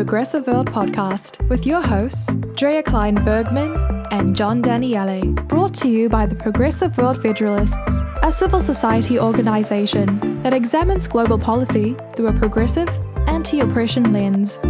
Progressive World podcast with your hosts, Drea Klein-Bergman and John Daniele, brought to you by the Progressive World Federalists, a civil society organization that examines global policy through a progressive, anti-oppression lens.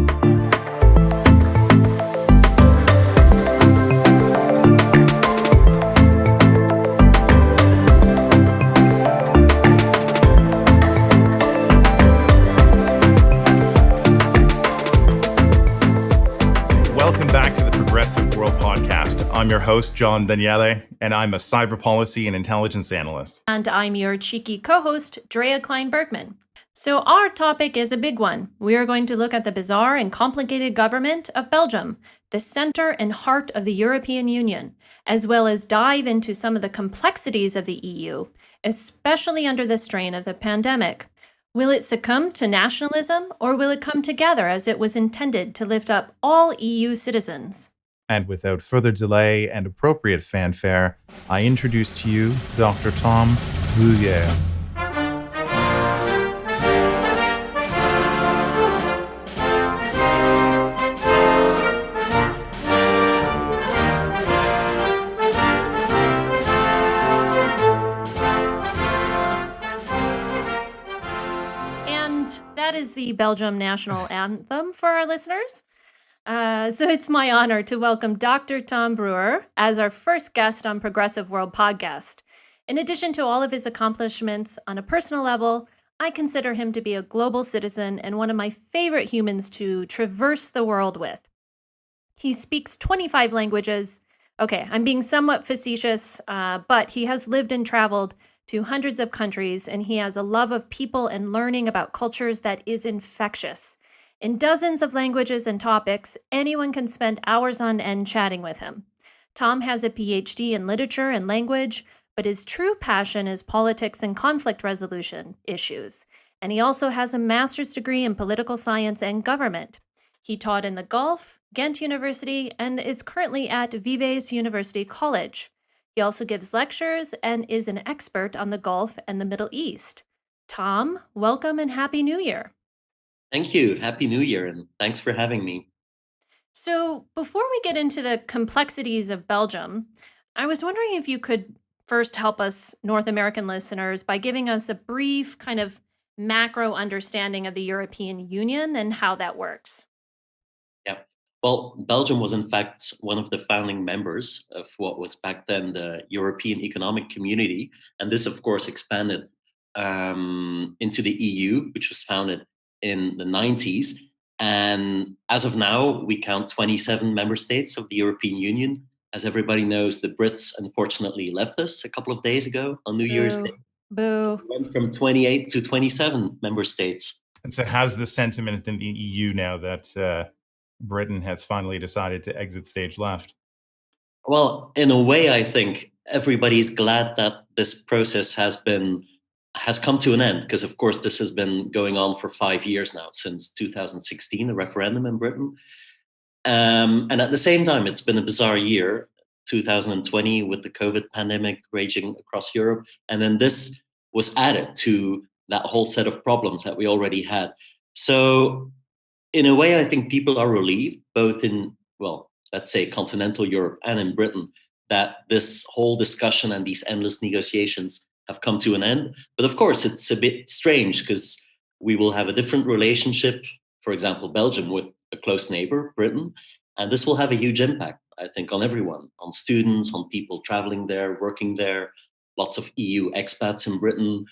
I'm your host, John Daniele, and I'm a cyber policy and intelligence analyst. And I'm your cheeky co-host, Drea Klein-Bergman. So our topic is a big one. We are going to look at the bizarre and complicated government of Belgium, the center and heart of the European Union, as well as dive into some of the complexities of the EU, especially under the strain of the pandemic. Will it succumb to nationalism, or will it come together as it was intended to lift up all EU citizens? And without further delay and appropriate fanfare, I introduce to you Dr. Tom Bruyer. And that is the Belgium national anthem for our listeners. So it's my honor to welcome Dr. Tom Bruyer as our first guest on Progressive World podcast. In addition to all of his accomplishments on a personal level, I consider him to be a global citizen and one of my favorite humans to traverse the world with. He speaks 25 languages. Okay, I'm being somewhat facetious, but he has lived and traveled to hundreds of countries, and he has a love of people and learning about cultures that is infectious. In dozens of languages and topics, anyone can spend hours on end chatting with him. Tom has a PhD in literature and language, but his true passion is politics and conflict resolution issues. And he also has a master's degree in political science and government. He taught in the Gulf, Ghent University, and is currently at VIVES University College. He also gives lectures and is an expert on the Gulf and the Middle East. Tom, welcome and Happy New Year. Thank you. Happy New Year, and thanks for having me. So before we get into the complexities of Belgium, I was wondering if you could first help us North American listeners by giving us a brief kind of macro understanding of the European Union and how that works. Yeah. Well, Belgium was in fact one of the founding members of what was back then the European Economic Community. And this, of course, expanded into the EU, which was founded in the 90s. And as of now, we count 27 member states of the European Union. As everybody knows, the Brits unfortunately left us a couple of days ago on New Year's Day. Boo. We went from 28 to 27 member states. And so how's the sentiment in the EU now that Britain has finally decided to exit stage left? Well, in a way, I think everybody's glad that this process has come to an end, because of course this has been going on for 5 years now, since 2016, the referendum in Britain. And at the same time, it's been a bizarre year, 2020, with the COVID pandemic raging across Europe. And then this was added to that whole set of problems that we already had. So in a way, I think people are relieved, both in, well, let's say continental Europe and in Britain, that this whole discussion and these endless negotiations have come to an end. But of course, it's a bit strange because we will have a different relationship, for example, Belgium with a close neighbor, Britain. And this will have a huge impact, I think, on everyone, on students, on people traveling there, working there, lots of EU expats in Britain,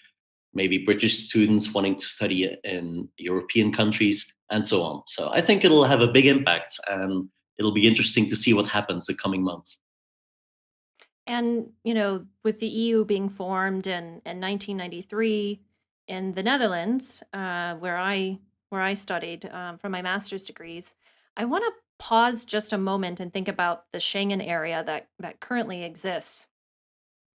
maybe British students wanting to study in European countries, and so on. So I think it'll have a big impact, and it'll be interesting to see what happens the coming months. And, with the EU being formed in 1993 in the Netherlands, where I studied for my master's degrees, I want to pause just a moment and think about the Schengen area that currently exists.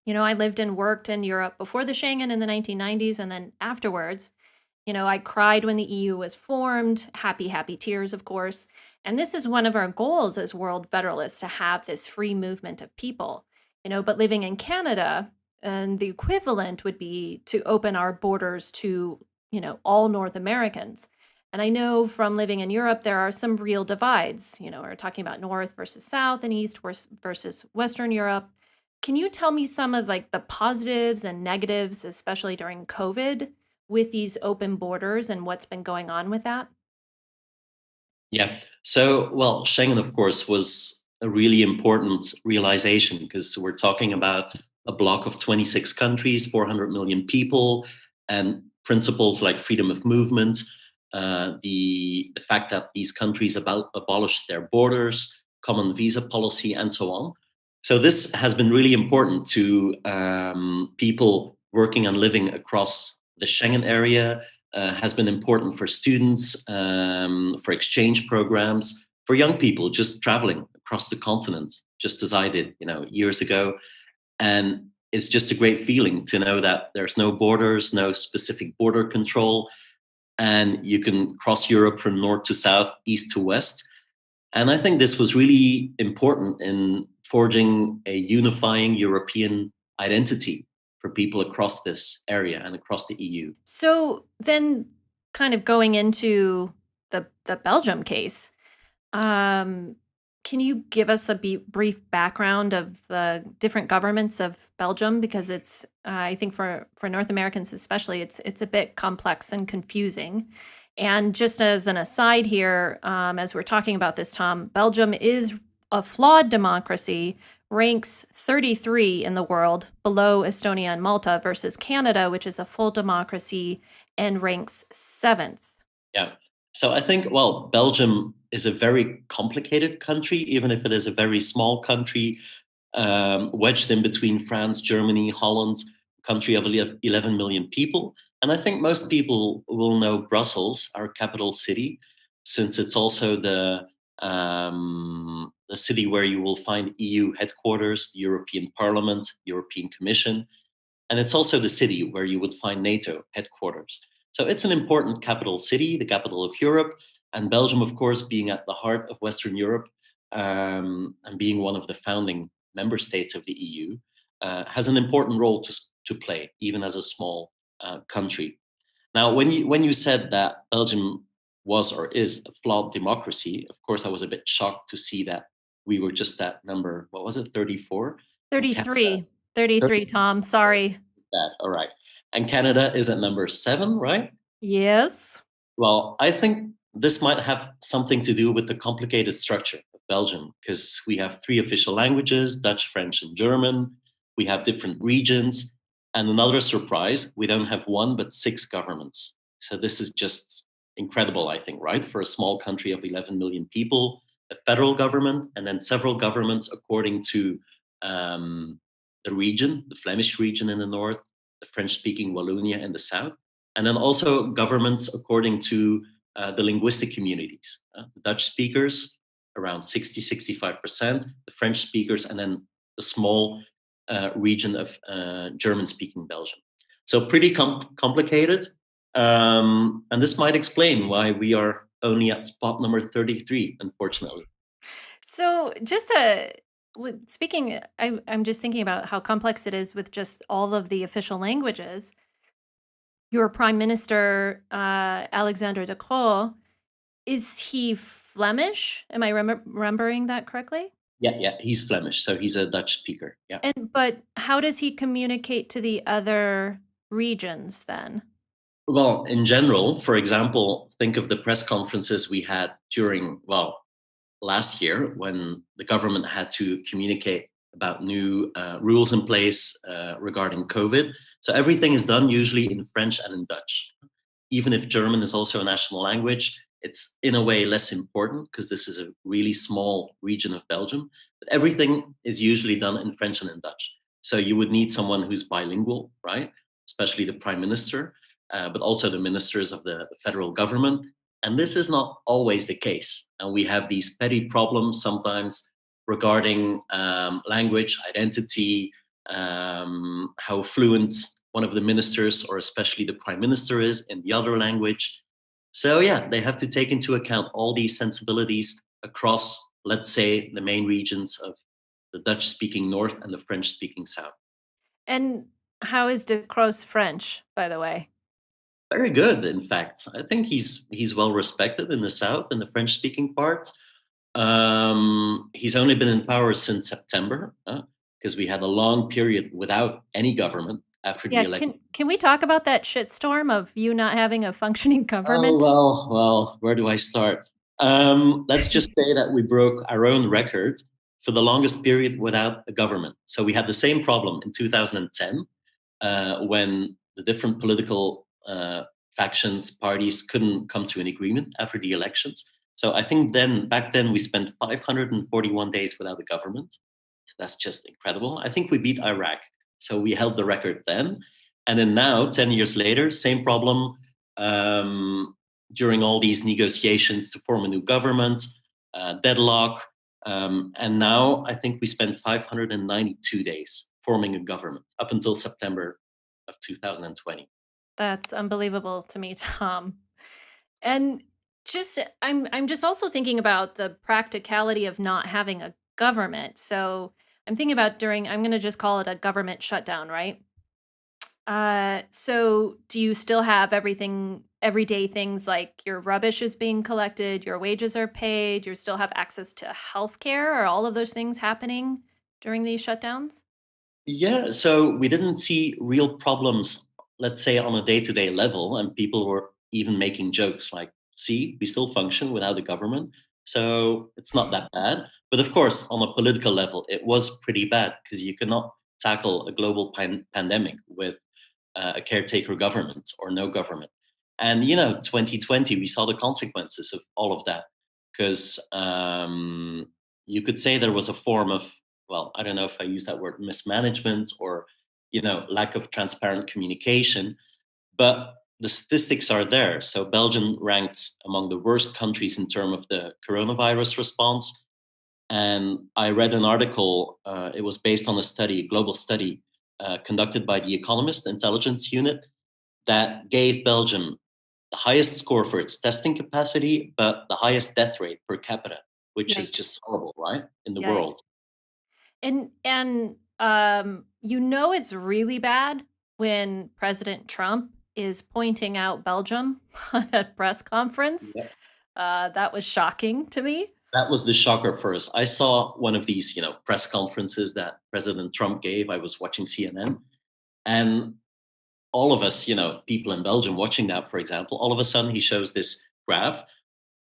I lived and worked in Europe before the Schengen in the 1990s, and then afterwards, I cried when the EU was formed, happy tears, of course. And this is one of our goals as world federalists, to have this free movement of people. But living in Canada, and the equivalent would be to open our borders to, all North Americans. And I know from living in Europe, there are some real divides. We're talking about North versus South and East versus Western Europe. Can you tell me some of like the positives and negatives, especially during COVID, with these open borders and what's been going on with that? Yeah. So, well, Schengen, of course, was a really important realization because we're talking about a bloc of 26 countries, 400 million people, and principles like freedom of movement, the fact that these countries abolished their borders, common visa policy, and so on. So, this has been really important to people working and living across the Schengen area, has been important for students, for exchange programs, for young people just traveling across the continent, just as I did, years ago. And it's just a great feeling to know that there's no borders, no specific border control, and you can cross Europe from north to south, east to west. And I think this was really important in forging a unifying European identity for people across this area and across the EU. So then, kind of going into the Belgium case, um, can you give us a brief background of the different governments of Belgium? Because it's, I think for North Americans especially, it's a bit complex and confusing. And just as an aside here, as we're talking about this, Tom, Belgium is a flawed democracy, ranks 33 in the world, below Estonia and Malta, versus Canada, which is a full democracy and ranks 7th. Yeah. So I think, well, Belgium is a very complicated country, even if it is a very small country, wedged in between France, Germany, Holland, a country of 11 million people. And I think most people will know Brussels, our capital city, since it's also the city where you will find EU headquarters, the European Parliament, European Commission, and it's also the city where you would find NATO headquarters. So it's an important capital city, the capital of Europe, and Belgium, of course, being at the heart of Western Europe, and being one of the founding member states of the EU, has an important role to play, even as a small country. Now, when you said that Belgium was or is a flawed democracy, of course, I was a bit shocked to see that we were just at number, what was it, 34? 33. 33, Tom. Sorry. That. All right. And Canada is at number 7, right? Yes. Well, I think this might have something to do with the complicated structure of Belgium because we have 3 official languages, Dutch, French, and German. We have different regions. And another surprise, we don't have 1, but 6 governments. So this is just incredible, I think, right? For a small country of 11 million people, a federal government, and then several governments according to the region, the Flemish region in the north, the French-speaking Wallonia in the south, and then also governments according to the linguistic communities. The Dutch speakers, around 60-65%, the French speakers, and then the small region of German-speaking Belgium. So pretty complicated, and this might explain why we are only at spot number 33, unfortunately. So just speaking, I'm just thinking about how complex it is with just all of the official languages. Your Prime Minister, Alexander De Croo, is he Flemish? Am I remembering that correctly? Yeah, he's Flemish, so he's a Dutch speaker. Yeah. But how does he communicate to the other regions then? Well, in general, for example, think of the press conferences we had during, well, last year when the government had to communicate about new rules in place regarding COVID. So everything is done usually in French and in Dutch. Even if German is also a national language, it's in a way less important because this is a really small region of Belgium. But everything is usually done in French and in Dutch. So you would need someone who's bilingual, right? Especially the prime minister, but also the ministers of the federal government. And this is not always the case. And we have these petty problems sometimes regarding language, identity, how fluent one of the ministers or especially the prime minister is in the other language. So yeah, they have to take into account all these sensibilities across, let's say, the main regions of the Dutch-speaking North and the French-speaking South. And how is De Croo's French, by the way? Very good, in fact. I think he's well respected in the south, in the French-speaking part. He's only been in power since September, because we had a long period without any government after the Yeah, election. can we talk about that shitstorm of you not having a functioning Oh, government? well, where do I start? Let's just say that we broke our own record for the longest period without a government. So we had the same problem in 2010, when the different political factions, parties couldn't come to an agreement after the elections. So I think back then, we spent 541 days without a government. So that's just incredible. I think we beat Iraq. So we held the record then. And then now, 10 years later, same problem, um, during all these negotiations to form a new government, deadlock. And now I think we spent 592 days forming a government up until September of 2020. That's unbelievable to me, Tom. And I'm just also thinking about the practicality of not having a government. So I'm thinking about I'm going to just call it a government shutdown, right? So do you still have everyday things like your rubbish is being collected, your wages are paid, you still have access to healthcare? Are all of those things happening during these shutdowns? Yeah, so we didn't see real problems, let's say, on a day-to-day level, and people were even making jokes like, see, we still function without a government, so it's not that bad. But of course, on a political level, it was pretty bad because you cannot tackle a global pandemic with a caretaker government or no government. And 2020, we saw the consequences of all of that because you could say there was a form of, well, I don't know if I use that word, mismanagement or lack of transparent communication, but the statistics are there. So Belgium ranked among the worst countries in terms of the coronavirus response. And I read an article, it was based on a global study conducted by the Economist Intelligence Unit that gave Belgium the highest score for its testing capacity, but the highest death rate per capita, which is Yikes. just horrible, right? In the Yikes. world. And it's really bad when President Trump is pointing out Belgium on that press conference. Yeah. That was shocking to me. That was the shocker for us. I saw one of these, press conferences that President Trump gave. I was watching CNN, and all of us, people in Belgium watching that, for example, all of a sudden he shows this graph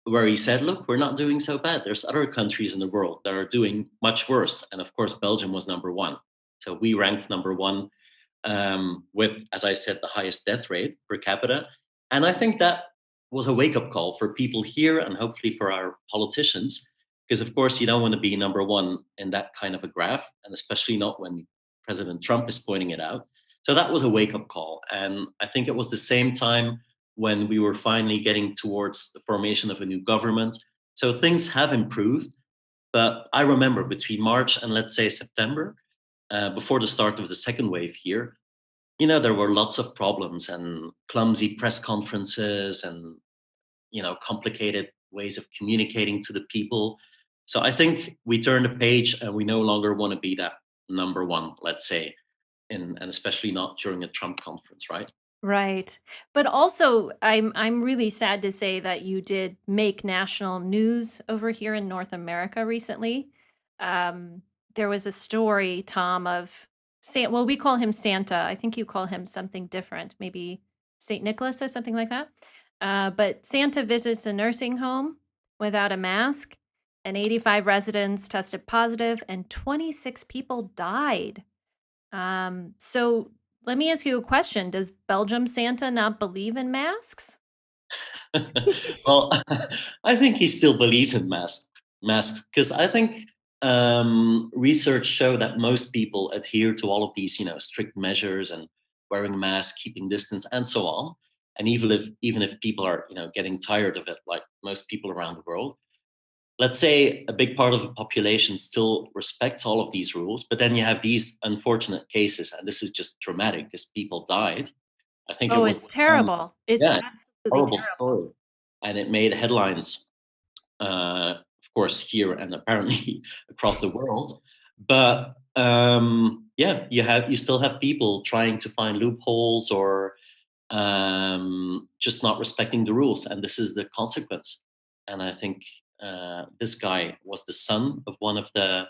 where he said, look, we're not doing so bad. There's other countries in the world that are doing much worse. And of course, Belgium was number one. So we ranked number one, with, as I said, the highest death rate per capita. And I think that was a wake up call for people here and hopefully for our politicians, because of course, you don't want to be number one in that kind of a graph, and especially not when President Trump is pointing it out. So that was a wake up call. And I think it was the same time when we were finally getting towards the formation of a new government. So things have improved. But I remember between March and let's say September, before the start of the second wave here, there were lots of problems and clumsy press conferences and, complicated ways of communicating to the people. So I think we turned a page and we no longer want to be that number one, let's say, and especially not during a Trump conference, right? Right. But also I'm really sad to say that you did make national news over here in North America recently. Um, there was a story, Tom, of well, we call him Santa. I think you call him something different, maybe St. Nicholas or something like that. But Santa visits a nursing home without a mask, and 85 residents tested positive, and 26 people died. So let me ask you a question. Does Belgium Santa not believe in masks? Well, I think he still believes in masks because I think research show that most people adhere to all of these, strict measures and wearing a mask, keeping distance, and so on. And even if people are, getting tired of it, like most people around the world, let's say a big part of the population still respects all of these rules, but then you have these unfortunate cases, and this is just dramatic because people died. I think it Oh, was it's terrible. It's yeah, absolutely horrible terrible. story, and it made headlines, of course, here and apparently across the world. But yeah, you still have people trying to find loopholes or just not respecting the rules, and this is the consequence. And I think this guy was the son of one of the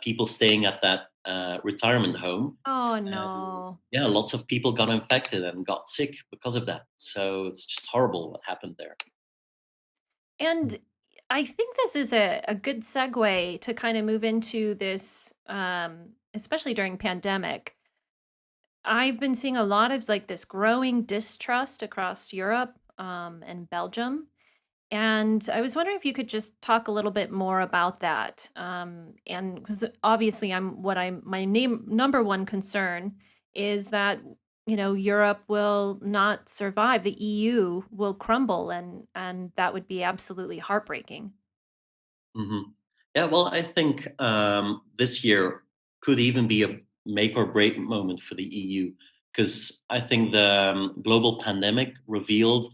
people staying at that retirement home. Oh And no. yeah, lots of people got infected and got sick because of that. So it's just horrible what happened there. And I think this is a good segue to kind of move into this, especially during pandemic. I've been seeing a lot of like this growing distrust across Europe, and Belgium. And I was wondering if you could just talk a little bit more about that. And because obviously, my number one concern is that Europe will not survive. The EU will crumble, and that would be absolutely heartbreaking. hmm Yeah, well, I think this year could even be a make or break moment for the EU, because I think the global pandemic revealed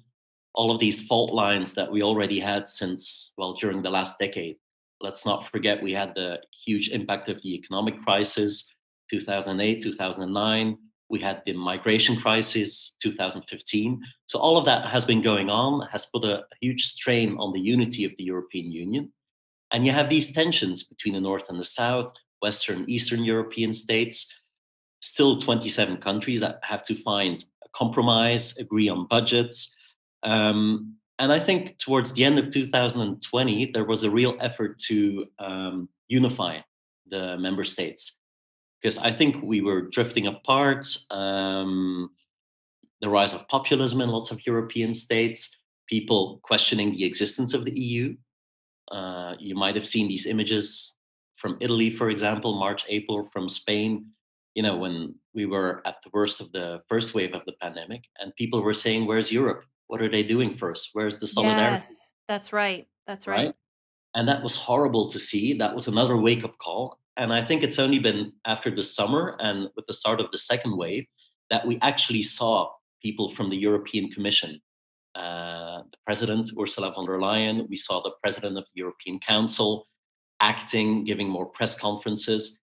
all of these fault lines that we already had since, well, during the last decade. Let's not forget we had the huge impact of the economic crisis, 2008, 2009. We had the migration crisis, 2015. So all of that has been going on, has put a huge strain on the unity of the European Union. And you have these tensions between the North and the South, Western, Eastern European states, still 27 countries that have to find a compromise, agree on budgets. And I think towards the end of 2020, there was a real effort to unify the member states, because I think we were drifting apart. The rise of populism in lots of European states, people questioning the existence of the EU. You might have seen these images from Italy, for example, March, April, from Spain, when we were at the worst of the first wave of the pandemic, and people were saying, "Where's Europe? What are they doing first? Where's the solidarity?" Yes, that's right. That's Right? right. And that was horrible to see. That was another wake up call. And I think it's only been after the summer and with the start of the second wave that we actually saw people from the European Commission, the president, Ursula von der Leyen. We saw the president of the European Council acting, giving more press conferences.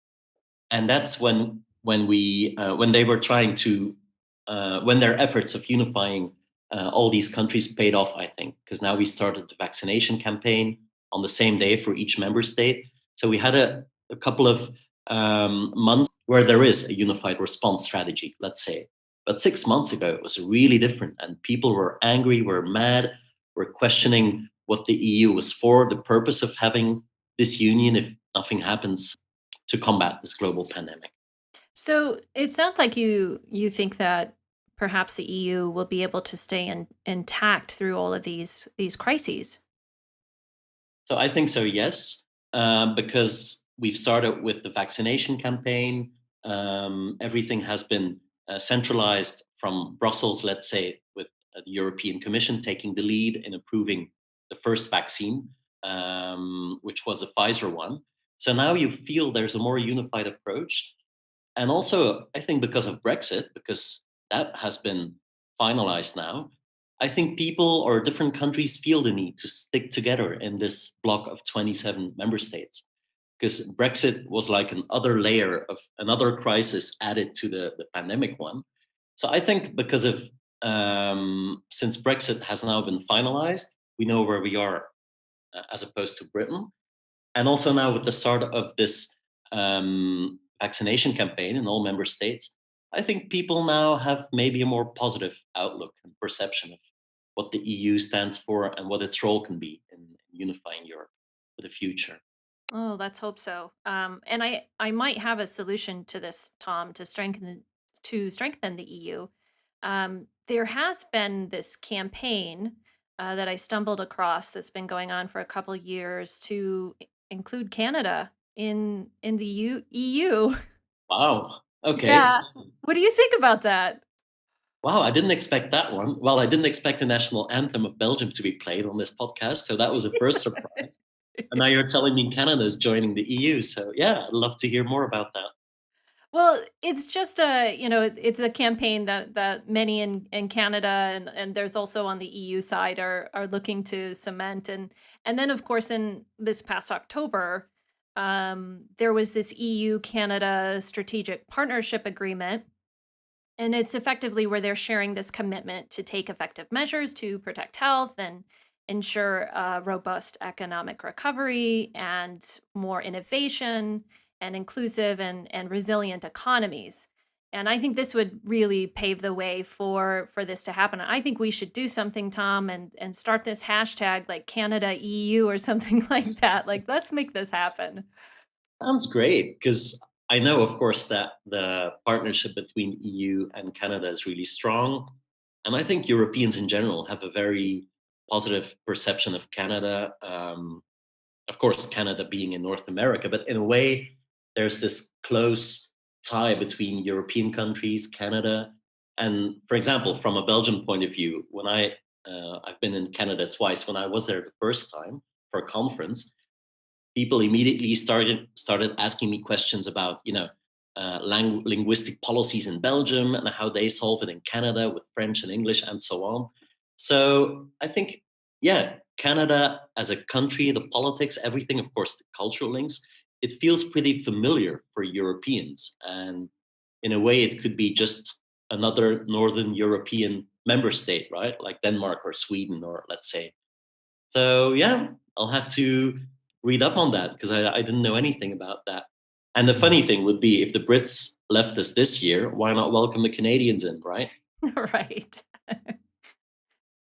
And that's when they were trying to when their efforts of unifying all these countries paid off, I think, because now we started the vaccination campaign on the same day for each member state. So we had a couple of months where there is a unified response strategy, let's say. But 6 months ago, it was really different, and people were angry, were mad, were questioning what the EU was for, the purpose of having this union if nothing happens to combat this global pandemic. So it sounds like you think that perhaps the EU will be able to stay intact through all of these crises. So I think so, yes, because we've started with the vaccination campaign. Everything has been centralized from Brussels, let's say, with the European Commission taking the lead in approving the first vaccine, which was a Pfizer one. So now you feel there's a more unified approach. And also, I think because of Brexit, because that has been finalized now, I think people or different countries feel the need to stick together in this block of 27 member states. Because Brexit was like another layer of another crisis added to the pandemic one. So I think because of since Brexit has now been finalized, we know where we are as opposed to Britain. And also now with the start of this vaccination campaign in all member states, I think people now have maybe a more positive outlook and perception of what the EU stands for and what its role can be in unifying Europe for the future. Oh, let's hope so. And I might have a solution to this, Tom, to strengthen the EU. There has been this campaign that I stumbled across that's been going on for a couple years to include Canada in the EU. Wow. Okay. Yeah. What do you think about that? Wow, I didn't expect that one. Well, I didn't expect the national anthem of Belgium to be played on this podcast, so that was a first surprise. And now you're telling me Canada is joining the EU. So yeah, I'd love to hear more about that. Well, it's just it's a campaign that many in Canada and there's also on the EU side are looking to cement, and then of course in this past October, there was this EU Canada strategic partnership agreement, And it's effectively where they're sharing this commitment to take effective measures to protect health and ensure a robust economic recovery and more innovation and inclusive and resilient economies. And I think this would really pave the way for this to happen. I think we should do something, Tom, and start this hashtag like Canada EU or something like that. Like, let's make this happen. Sounds great, because I know, of course, that the partnership between EU and Canada is really strong. And I think Europeans in general have a very positive perception of Canada. Of course, Canada being in North America, but in a way, there's this close tie between European countries, Canada. And for example, from a Belgian point of view, when I've been in Canada twice, when I was there the first time for a conference, people immediately started asking me questions about linguistic policies in Belgium and how they solve it in Canada with French and English and so on. So I think, yeah, Canada as a country, the politics, everything, of course, the cultural links, it feels pretty familiar for Europeans. And in a way, it could be just another Northern European member state, right? Like Denmark or Sweden, or let's say. So yeah, I'll have to read up on that, because I didn't know anything about that. And the funny thing would be, if the Brits left us this year, why not welcome the Canadians in, right? Right.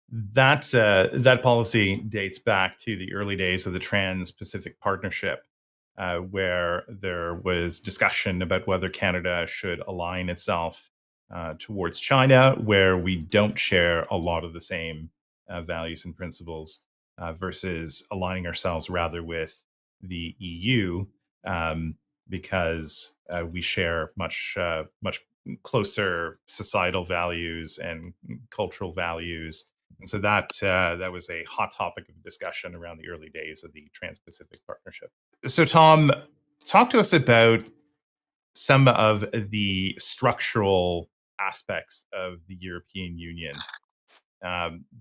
That policy dates back to the early days of the Trans-Pacific Partnership, where there was discussion about whether Canada should align itself towards China, where we don't share a lot of the same values and principles, versus aligning ourselves rather with the EU, because we share much closer societal values and cultural values. And so that was a hot topic of discussion around the early days of the Trans-Pacific Partnership. So, Tom, talk to us about some of the structural aspects of the European Union.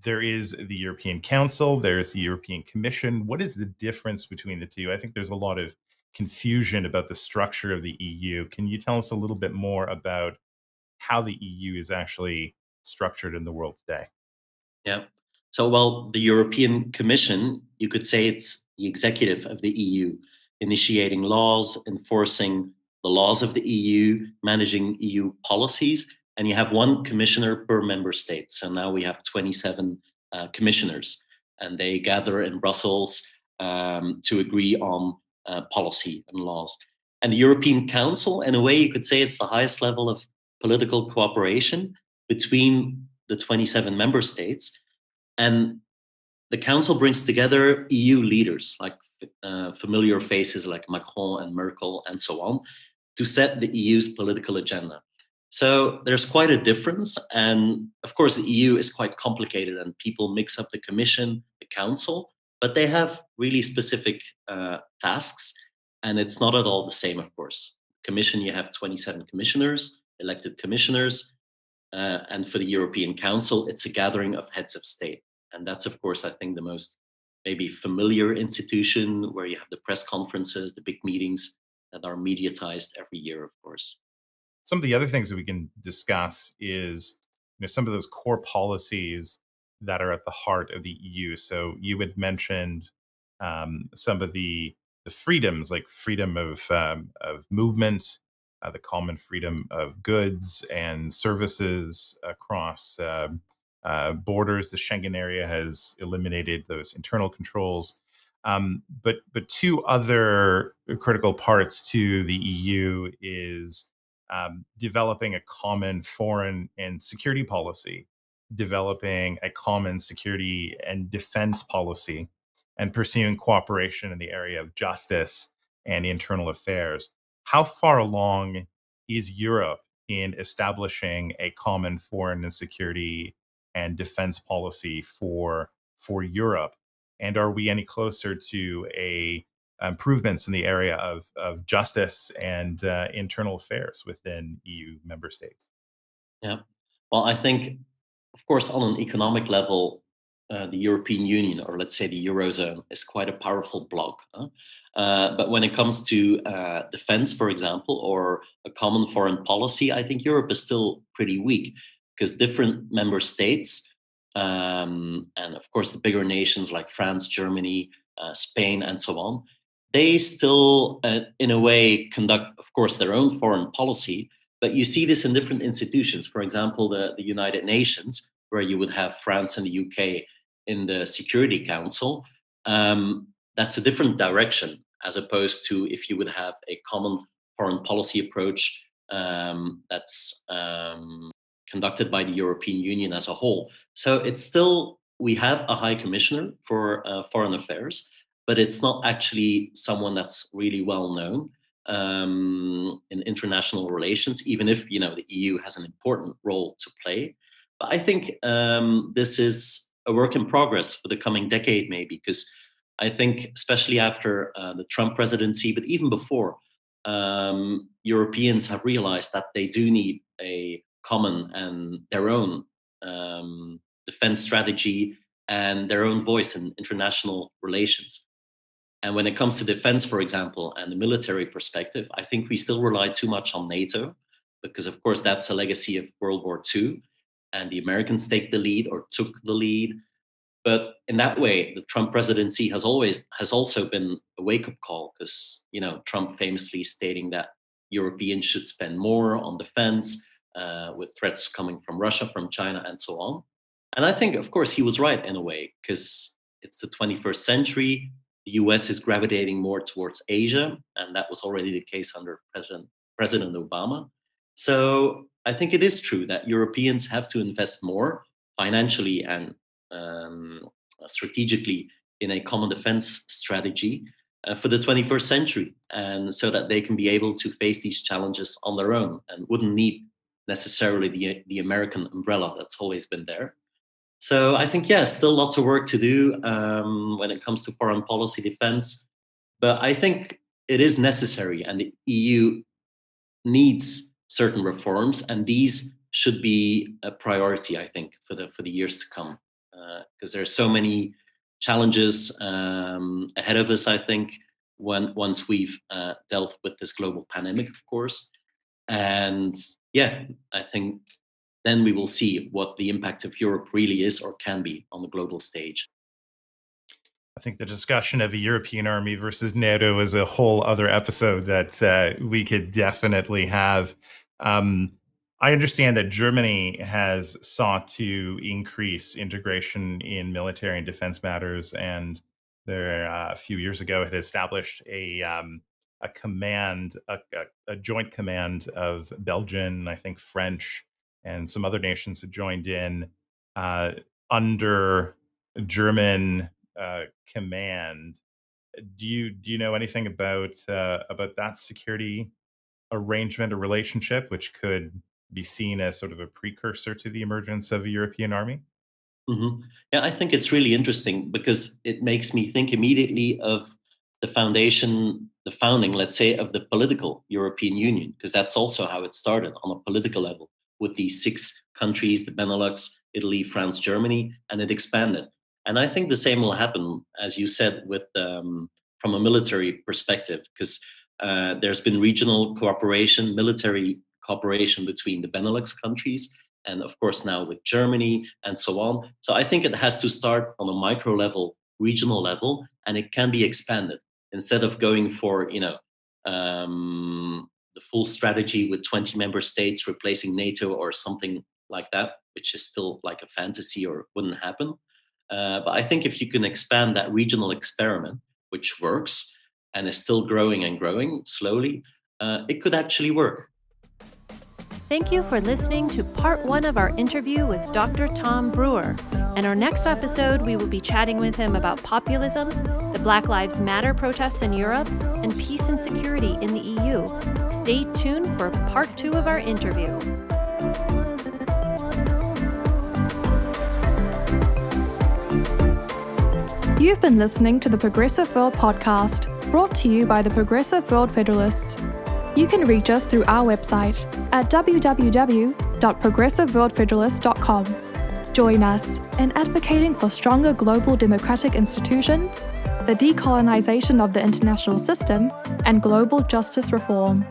There is the European Council, there's the European Commission. What is the difference between the two? I think there's a lot of confusion about the structure of the EU. Can you tell us a little bit more about how the EU is actually structured in the world today? Yeah. So, well, the European Commission, you could say it's the executive of the EU, initiating laws, enforcing the laws of the EU, managing EU policies, and you have one commissioner per member state. So now we have 27 commissioners, and they gather in Brussels to agree on policy and laws. And the European Council, in a way, you could say it's the highest level of political cooperation between the 27 member states. And the council brings together EU leaders, like familiar faces like Macron and Merkel and so on, to set the EU's political agenda. So there's quite a difference. And of course, the EU is quite complicated, and people mix up the Commission, the Council, but they have really specific tasks. And it's not at all the same, of course. Commission, you have 27 commissioners, elected commissioners. And for the European Council, it's a gathering of heads of state. And that's, of course, I think the most maybe familiar institution, where you have the press conferences, the big meetings that are mediatized every year, of course. Some of the other things that we can discuss is, some of those core policies that are at the heart of the EU. So you had mentioned some of the freedoms, like freedom of movement, the common freedom of goods and services across borders. The Schengen area has eliminated those internal controls. But two other critical parts to the EU is developing a common foreign and security policy, developing a common security and defense policy, and pursuing cooperation in the area of justice and internal affairs. How far along is Europe in establishing a common foreign and security and defense policy for Europe? And are we any closer to improvements in the area of justice and internal affairs within EU member states? Yeah. Well, I think, of course, on an economic level, the European Union, or let's say the Eurozone, is quite a powerful bloc. But when it comes to defense, for example, or a common foreign policy, I think Europe is still pretty weak because different member states, and of course the bigger nations like France, Germany, Spain, and so on, they still, in a way, conduct, of course, their own foreign policy. But you see this in different institutions. For example, the United Nations, where you would have France and the UK in the Security Council. That's a different direction, as opposed to if you would have a common foreign policy approach that's conducted by the European Union as a whole. So it's still, we have a High Commissioner for Foreign Affairs, but it's not actually someone that's really well known in international relations, even if, you know, the EU has an important role to play. But I think this is a work in progress for the coming decade, maybe, because I think, especially after the Trump presidency, but even before, Europeans have realized that they do need a common and their own defense strategy and their own voice in international relations. And when it comes to defense, for example, and the military perspective, I think we still rely too much on NATO, because, of course, that's a legacy of World War II, and the Americans take the lead or took the lead. But in that way, the Trump presidency has also been a wake-up call, because, you know, Trump famously stating that Europeans should spend more on defense, with threats coming from Russia, from China, and so on. And I think, of course, he was right in a way, because it's the 21st century. The US is gravitating more towards Asia, and that was already the case under President Obama. So I think it is true that Europeans have to invest more financially and strategically in a common defense strategy for the 21st century, and so that they can be able to face these challenges on their own and wouldn't need necessarily the American umbrella that's always been there. So I think, yeah, still lots of work to do when it comes to foreign policy defense. But I think it is necessary, and the EU needs certain reforms, and these should be a priority, I think, for the years to come, because there are so many challenges ahead of us, I think, once we've dealt with this global pandemic, of course. And yeah, I think then we will see what the impact of Europe really is or can be on the global stage. I think the discussion of a European army versus NATO is a whole other episode that we could definitely have. I understand that Germany has sought to increase integration in military and defense matters, and there a few years ago had established a command, a joint command of Belgian, I think French, and some other nations had joined in under German command. Do you know anything about that security arrangement or relationship, which could be seen as sort of a precursor to the emergence of a European army? Yeah, I think it's really interesting because it makes me think immediately of the founding, let's say, of the political European Union, because that's also how it started on a political level with these 6 countries, the Benelux, Italy, France, Germany, and it expanded. And I think the same will happen, as you said, with from a military perspective, because there's been regional cooperation, military cooperation between the Benelux countries, and of course now with Germany and so on. So I think it has to start on a micro level, regional level, and it can be expanded instead of going for, you know, the full strategy with 20 member states replacing NATO or something like that, which is still like a fantasy or wouldn't happen. But I think if you can expand that regional experiment, which works and is still growing and growing slowly, it could actually work. Thank you for listening to part 1 of our interview with Dr. Tom Bruyer. In our next episode, we will be chatting with him about populism, the Black Lives Matter protests in Europe, and peace and security in the EU. Stay tuned for part 2 of our interview. You've been listening to the Progressive World podcast, brought to you by the Progressive World Federalists. You can reach us through our website at www.progressiveworldfederalist.com. Join us in advocating for stronger global democratic institutions, the decolonization of the international system, and global justice reform.